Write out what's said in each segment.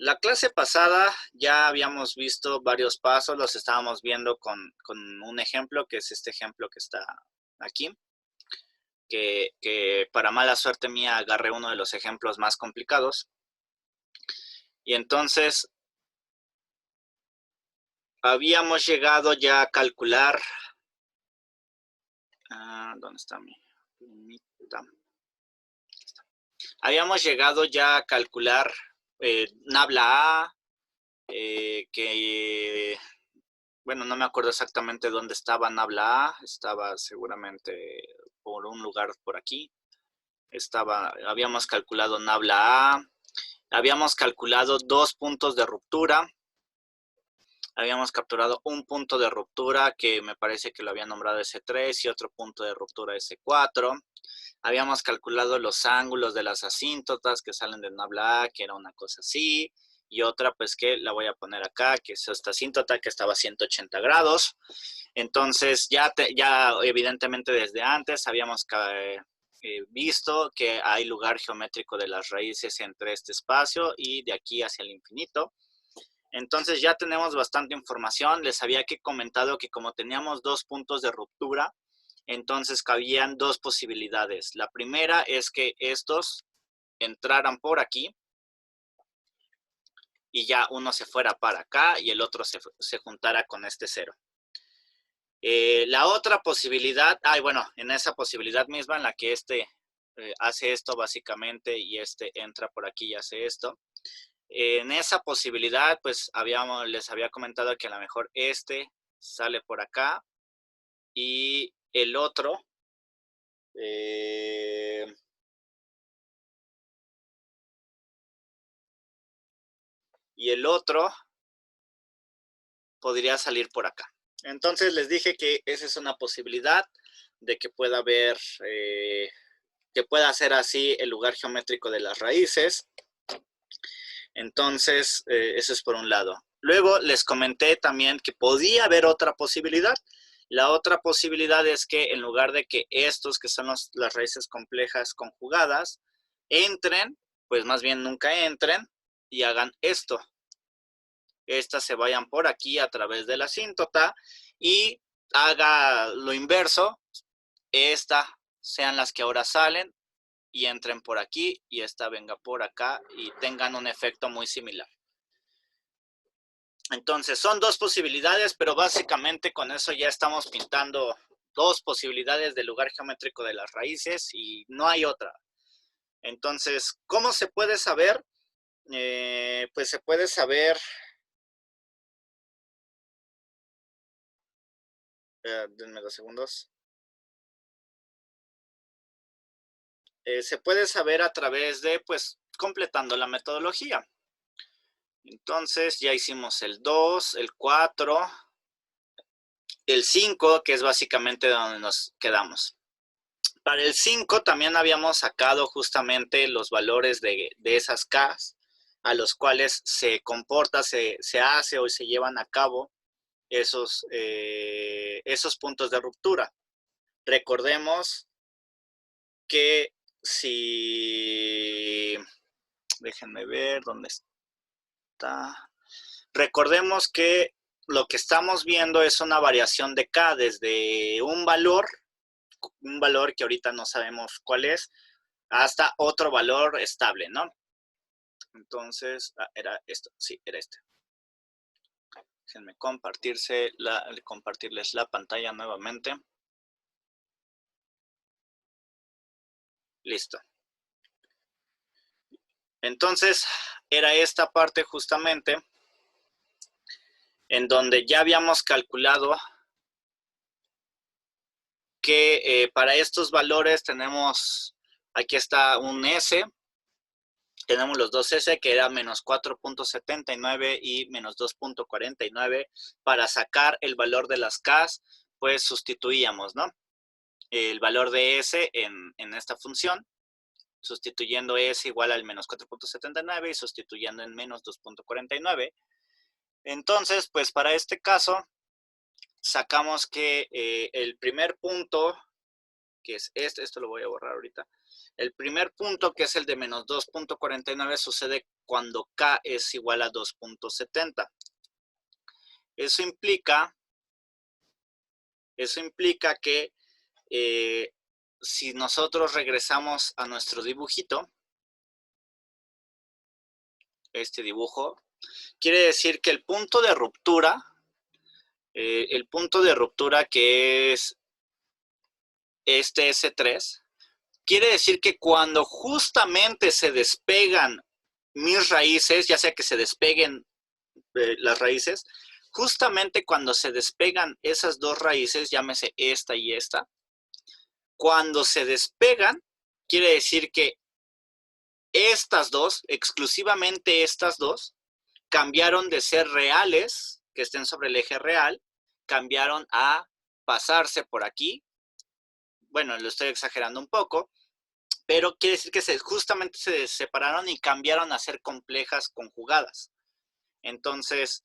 La clase pasada ya habíamos visto varios pasos, los estábamos viendo con un ejemplo, que es este ejemplo que está aquí, que para mala suerte mía agarré uno de los ejemplos más complicados. Y entonces habíamos llegado ya a calcular, ¿dónde está mi plumita? Habíamos llegado ya a calcular nabla A, que, bueno, no me acuerdo exactamente dónde estaba nabla A, estaba seguramente por un lugar por aquí. Habíamos calculado nabla A, habíamos calculado 2 puntos de ruptura, habíamos capturado un punto de ruptura que me parece que lo había nombrado S3 y otro punto de ruptura S4. Habíamos calculado los ángulos de las asíntotas que salen de nabla A, que era una cosa así, y otra pues que la voy a poner acá, que es esta asíntota que estaba a 180 grados. Entonces ya evidentemente desde antes habíamos visto que hay lugar geométrico de las raíces entre este espacio y de aquí hacia el infinito. Entonces ya tenemos bastante información. Les había comentado que como teníamos 2 puntos de ruptura, entonces cabían 2 posibilidades. La primera es que estos entraran por aquí y ya uno se fuera para acá y el otro se juntara con este cero. La otra posibilidad, bueno, en esa posibilidad misma en la que este hace esto básicamente y este entra por aquí y hace esto, en esa posibilidad pues les había comentado que a lo mejor este sale por acá y el otro podría salir por acá. Entonces les dije que esa es una posibilidad de que pueda haber, que pueda ser así el lugar geométrico de las raíces. Entonces, eso es por un lado. Luego les comenté también que podía haber otra posibilidad. La otra posibilidad es que en lugar de que estos, que son las raíces complejas conjugadas, entren, pues más bien nunca entren y hagan esto. Estas se vayan por aquí a través de la asíntota y haga lo inverso. Estas sean las que ahora salen y entren por aquí y esta venga por acá y tengan un efecto muy similar. Entonces son 2 posibilidades, pero básicamente con eso ya estamos pintando 2 posibilidades del lugar geométrico de las raíces y no hay otra. Entonces, ¿cómo se puede saber? Pues se puede saber, denme 2 segundos. Se puede saber a través de, pues, completando la metodología. Entonces, ya hicimos el 2, el 4, el 5, que es básicamente donde nos quedamos. Para el 5 también habíamos sacado justamente los valores de esas Ks, a los cuales se comporta, se hace o se llevan a cabo esos puntos de ruptura. Recordemos que si... Déjenme ver dónde está. Recordemos que lo que estamos viendo es una variación de K desde un valor que ahorita no sabemos cuál es, hasta otro valor estable, ¿no? Entonces, era esto, sí, era este. Déjenme compartirles la pantalla nuevamente. Listo. Entonces, era esta parte justamente en donde ya habíamos calculado que para estos valores tenemos, aquí está un S, tenemos los dos S que era menos 4.79 y menos 2.49. Para sacar el valor de las Ks, pues sustituíamos, ¿no? El valor de S en esta función, sustituyendo S igual al menos 4.79 y sustituyendo en menos 2.49. Entonces, pues para este caso, sacamos que el primer punto, que es esto lo voy a borrar ahorita, el primer punto, que es el de menos 2.49, sucede cuando K es igual a 2.70. Eso implica que si nosotros regresamos a nuestro dibujito, este dibujo, quiere decir que el punto de ruptura que es este S3, quiere decir que cuando justamente se despegan mis raíces, ya sea que se despeguen las raíces, justamente cuando se despegan esas dos raíces, llámese esta y esta, cuando se despegan, quiere decir que estas dos, exclusivamente estas dos, cambiaron de ser reales, que estén sobre el eje real, cambiaron a pasarse por aquí. Bueno, lo estoy exagerando un poco, pero quiere decir que justamente se separaron y cambiaron a ser complejas conjugadas. Entonces,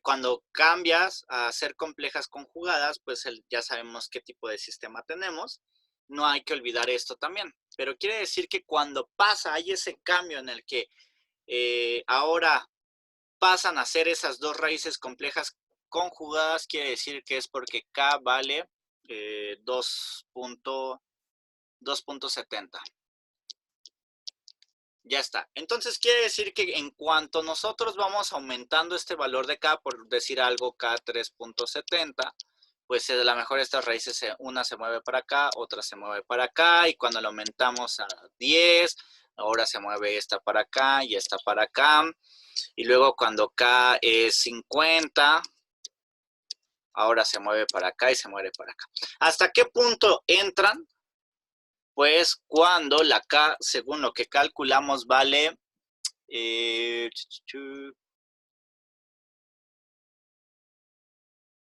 cuando cambias a ser complejas conjugadas, pues ya sabemos qué tipo de sistema tenemos. No hay que olvidar esto también. Pero quiere decir que cuando hay ese cambio en el que ahora pasan a ser esas dos raíces complejas conjugadas, quiere decir que es porque K vale 2.70. Ya está. Entonces quiere decir que en cuanto nosotros vamos aumentando este valor de K, por decir algo, K 3.70, pues a lo mejor estas raíces, una se mueve para acá, otra se mueve para acá, y cuando lo aumentamos a 10, ahora se mueve esta para acá y esta para acá, y luego cuando K es 50, ahora se mueve para acá y se mueve para acá. ¿Hasta qué punto entran? Pues cuando la K, según lo que calculamos, vale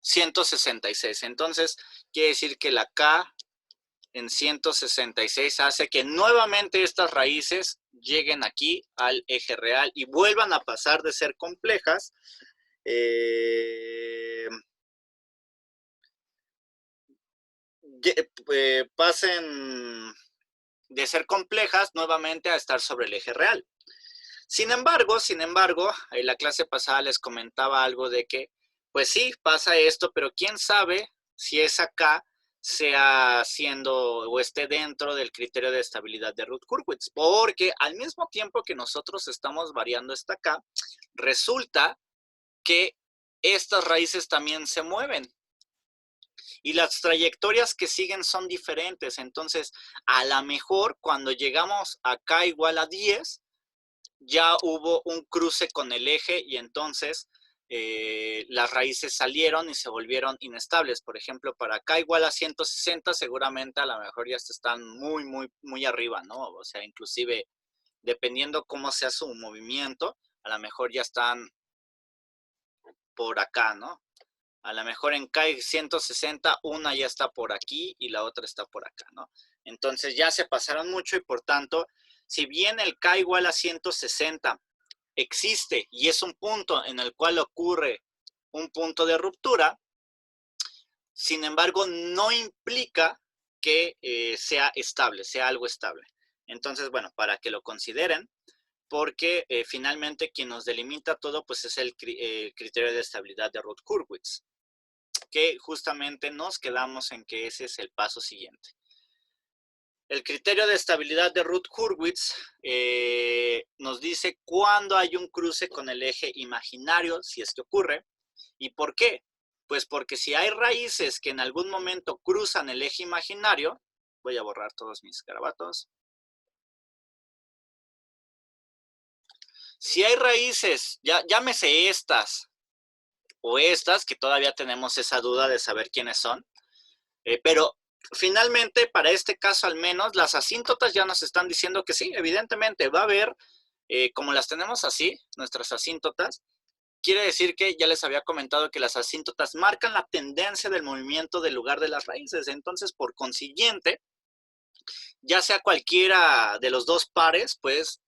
166. Entonces, quiere decir que la K en 166 hace que nuevamente estas raíces lleguen aquí al eje real y vuelvan a pasar de ser complejas. Pasen de ser complejas nuevamente a estar sobre el eje real. Sin embargo, en la clase pasada les comentaba algo de que, pues sí, pasa esto, pero quién sabe si esa K sea siendo o esté dentro del criterio de estabilidad de Routh-Hurwitz, porque al mismo tiempo que nosotros estamos variando esta K, resulta que estas raíces también se mueven. Y las trayectorias que siguen son diferentes. Entonces, a lo mejor cuando llegamos a K igual a 10, ya hubo un cruce con el eje y entonces las raíces salieron y se volvieron inestables. Por ejemplo, para K igual a 160, seguramente a lo mejor ya están muy, muy, muy arriba, ¿no? O sea, inclusive, dependiendo cómo sea su movimiento, a lo mejor ya están por acá, ¿no? A lo mejor en K 160, una ya está por aquí y la otra está por acá, ¿no? Entonces ya se pasaron mucho y por tanto, si bien el K igual a 160 existe y es un punto en el cual ocurre un punto de ruptura, sin embargo, no implica que sea estable, sea algo estable. Entonces, bueno, para que lo consideren, porque finalmente quien nos delimita todo pues es el criterio de estabilidad de Routh-Hurwitz, que justamente nos quedamos en que ese es el paso siguiente. El criterio de estabilidad de Routh-Hurwitz nos dice cuándo hay un cruce con el eje imaginario, si es que ocurre. ¿Y por qué? Pues porque si hay raíces que en algún momento cruzan el eje imaginario, voy a borrar todos mis garabatos. Si hay raíces, llámese estas o estas, que todavía tenemos esa duda de saber quiénes son, pero finalmente, para este caso al menos, las asíntotas ya nos están diciendo que sí, evidentemente va a haber, como las tenemos así, nuestras asíntotas, quiere decir que ya les había comentado que las asíntotas marcan la tendencia del movimiento del lugar de las raíces. Entonces, por consiguiente, ya sea cualquiera de los dos pares, pues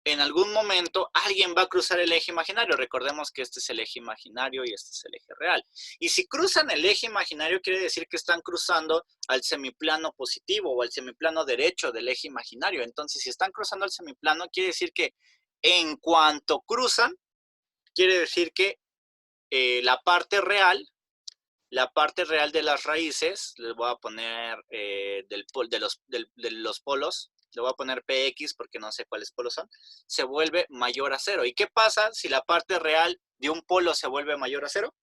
en algún momento alguien va a cruzar el eje imaginario. Recordemos que este es el eje imaginario y este es el eje real. Y si cruzan el eje imaginario, quiere decir que están cruzando al semiplano positivo o al semiplano derecho del eje imaginario. Entonces, si están cruzando el semiplano, quiere decir que en cuanto cruzan, quiere decir que la parte real de las raíces, les voy a poner de los polos, le voy a poner PX porque no sé cuáles polos son, se vuelve mayor a 0. ¿Y qué pasa si la parte real de un polo se vuelve mayor a 0?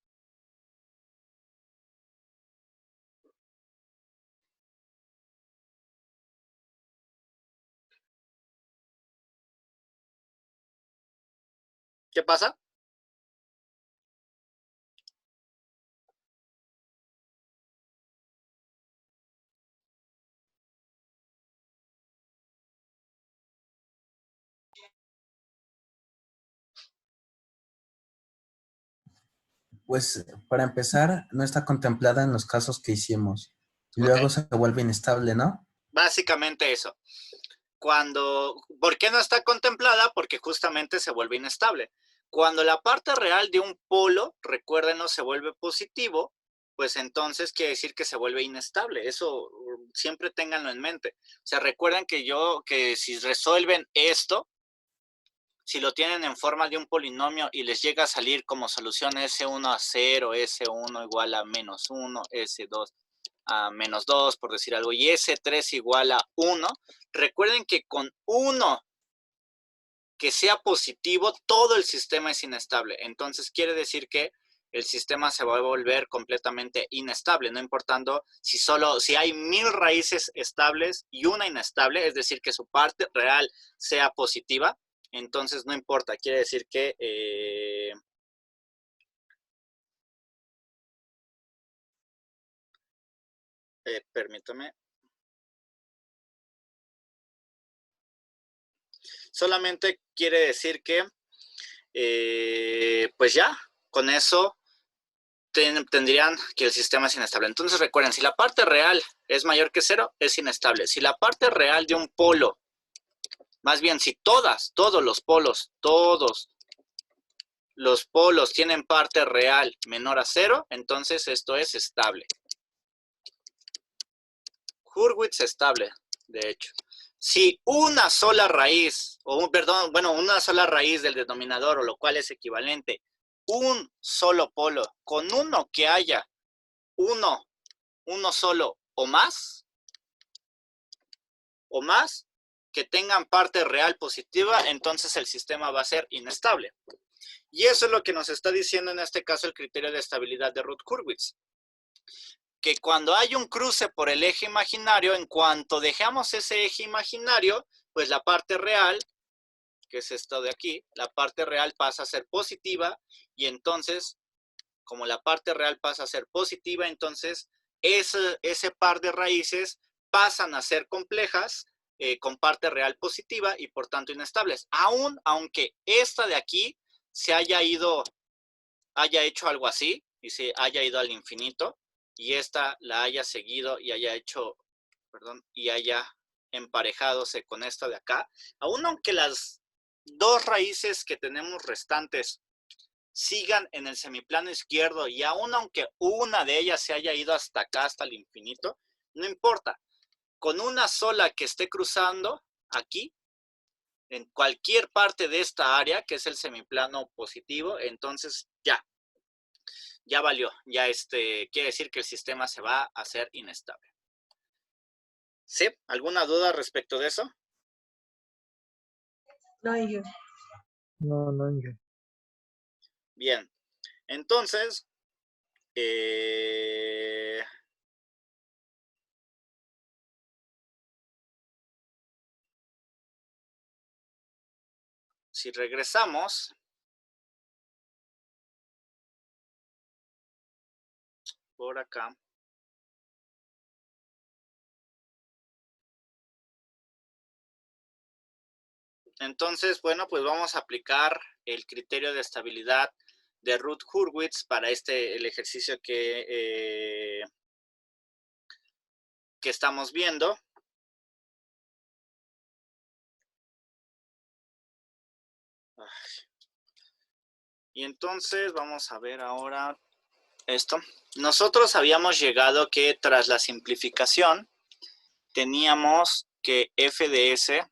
¿Qué pasa? Pues para empezar, no está contemplada en los casos que hicimos. Y Ok, luego se vuelve inestable, ¿no? básicamente eso. ¿Por qué no está contemplada? Porque justamente se vuelve inestable. Cuando la parte real de un polo, recuérdenos, se vuelve positivo, pues entonces quiere decir que se vuelve inestable. Eso siempre ténganlo en mente. O sea, recuerden que si resuelven esto, si lo tienen en forma de un polinomio y les llega a salir como solución S1 a 0, S1 igual a menos 1, S2 a menos 2, por decir algo, y S3 igual a 1, recuerden que con 1 que sea positivo, todo el sistema es inestable. Entonces quiere decir que el sistema se va a volver completamente inestable, no importando si hay 1000 raíces estables y una inestable, es decir, que su parte real sea positiva, entonces no importa, quiere decir que permítame, solamente quiere decir que pues ya, con eso tendrían que el sistema es inestable. Entonces recuerden, si la parte real es mayor que 0, es inestable. Si la parte real de un polo, más bien si todos los polos tienen parte real menor a 0, entonces esto es estable. Hurwitz estable, de hecho. Si una sola raíz, una sola raíz del denominador, o lo cual es equivalente, un solo polo, con uno que haya uno solo o más, que tengan parte real positiva, entonces el sistema va a ser inestable. Y eso es lo que nos está diciendo en este caso el criterio de estabilidad de Routh-Hurwitz. Que cuando hay un cruce por el eje imaginario, en cuanto dejamos ese eje imaginario, pues la parte real, que es esto de aquí, la parte real pasa a ser positiva, y entonces, como la parte real pasa a ser positiva, entonces ese par de raíces pasan a ser complejas, con parte real positiva y por tanto inestables. Aunque esta de aquí se haya hecho algo así y se haya ido al infinito, y esta la haya seguido y haya hecho, y haya emparejadose con esta de acá, aún aunque las dos raíces que tenemos restantes sigan en el semiplano izquierdo, y aún aunque una de ellas se haya ido hasta acá, hasta el infinito, no importa. Con una sola que esté cruzando aquí, en cualquier parte de esta área, que es el semiplano positivo, entonces ya valió. Quiere decir que el sistema se va a hacer inestable. ¿Sí? ¿Alguna duda respecto de eso? No, yo. No, yo. Bien. Entonces, si regresamos por acá, entonces, bueno, pues vamos a aplicar el criterio de estabilidad de Routh-Hurwitz para el ejercicio que estamos viendo. Y entonces vamos a ver ahora esto. Nosotros habíamos llegado que tras la simplificación teníamos que f de s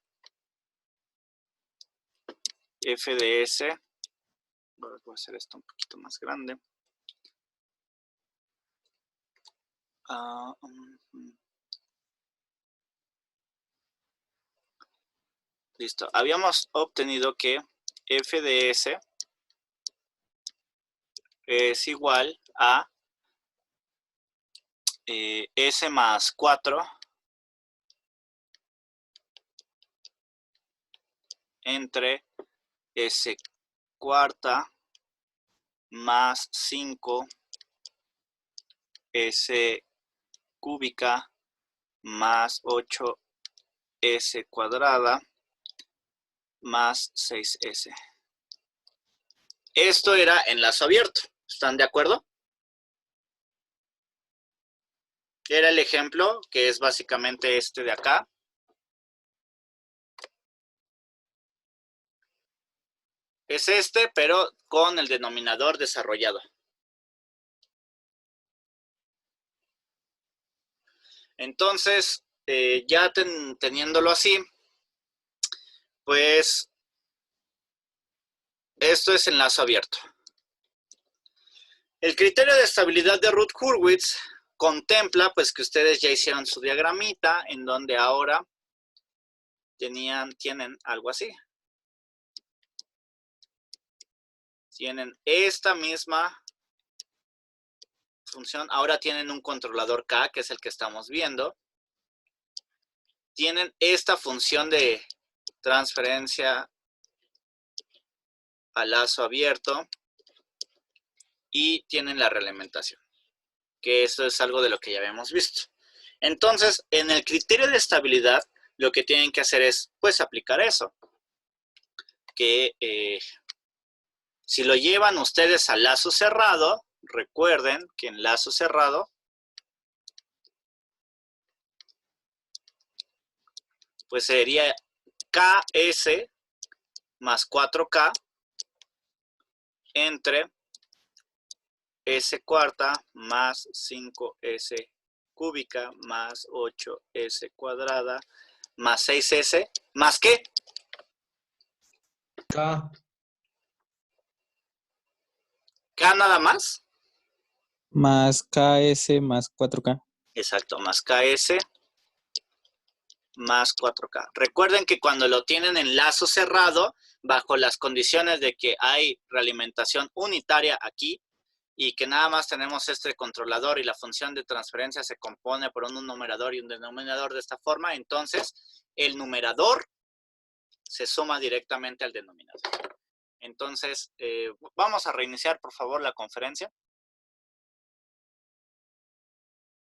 f de s, voy a hacer esto un poquito más grande. Listo. Habíamos obtenido que f de s es igual a s más 4 entre s cuarta más 5 s cúbica más 8 s cuadrada más 6s. Esto era enlazo abierto. ¿Están de acuerdo? Era el ejemplo, que es básicamente este de acá. Es este, pero con el denominador desarrollado. Entonces, ya teniéndolo así, pues esto es enlazo abierto. El criterio de estabilidad de Routh-Hurwitz contempla pues que ustedes ya hicieron su diagramita en donde ahora tienen algo así. Tienen esta misma función. Ahora tienen un controlador K, que es el que estamos viendo. Tienen esta función de transferencia a lazo abierto. Y tienen la realimentación, que esto es algo de lo que ya habíamos visto. Entonces, en el criterio de estabilidad, lo que tienen que hacer es, pues, aplicar eso. Que si lo llevan ustedes a lazo cerrado, recuerden que en lazo cerrado, pues sería KS más 4K entre S cuarta más 5S cúbica más 8S cuadrada más 6S, ¿más qué? K. ¿K nada más? Más KS más 4K. Exacto, más KS más 4K. Recuerden que cuando lo tienen en lazo cerrado, bajo las condiciones de que hay realimentación unitaria aquí, y que nada más tenemos este controlador y la función de transferencia se compone por un numerador y un denominador de esta forma, entonces el numerador se suma directamente al denominador. Entonces, vamos a reiniciar por favor la conferencia.